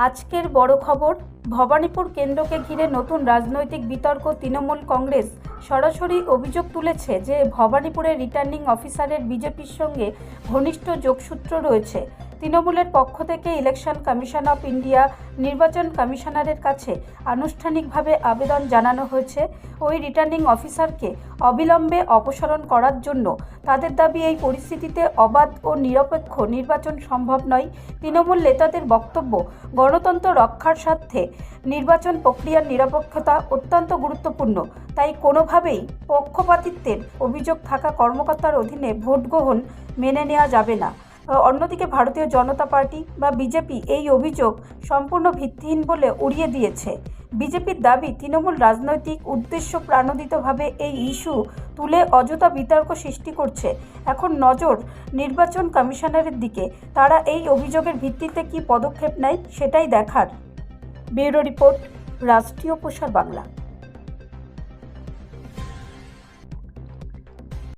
আজকের বড় খবর, ভবানীপুর কেন্দ্রকে ঘিরে নতুন রাজনৈতিক বিতর্ক। তৃণমূল কংগ্রেস সরাসরি অভিযোগ তুলেছে যে ভবানীপুরের রিটার্নিং অফিসারের বিজেপির সঙ্গে ঘনিষ্ঠ যোগসূত্র রয়েছে। তৃণমূলের পক্ষ থেকে ইলেকশন কমিশন অফ ইন্ডিয়া নির্বাচন কমিশনারের কাছে আনুষ্ঠানিকভাবে আবেদন জানানো হয়েছে ওই রিটার্নিং অফিসারকে অবিলম্বে অপসারণ করার জন্য। তাদের দাবি, এই পরিস্থিতিতে অবাধ ও নিরপেক্ষ নির্বাচন সম্ভব নয়। তৃণমূল নেতাদের বক্তব্য, গণতন্ত্র রক্ষার স্বার্থে নির্বাচন প্রক্রিয়ার নিরপেক্ষতা অত্যন্ত গুরুত্বপূর্ণ। তাই কোনোভাবেই পক্ষপাতিত্বের অভিযোগ থাকা কর্মকর্তার অধীনে ভোট গ্রহণ মেনে নেওয়া যাবে না। অন্যদিকে ভারতীয় জনতা পার্টি বা বিজেপি এই অভিযোগ সম্পূর্ণ ভিত্তিহীন বলে উড়িয়ে দিয়েছে। বিজেপির দাবি, তৃণমূল রাজনৈতিক উদ্দেশ্য প্রণোদিতভাবে এই ইস্যু তুলে অযথা বিতর্ক সৃষ্টি করছে। এখন নজর নির্বাচন কমিশনারের দিকে। তারা এই অভিযোগের ভিত্তিতে কী পদক্ষেপ নেয় সেটাই দেখার। ব্যুরো রিপোর্ট, রাষ্ট্রীয় প্রসার বাংলা।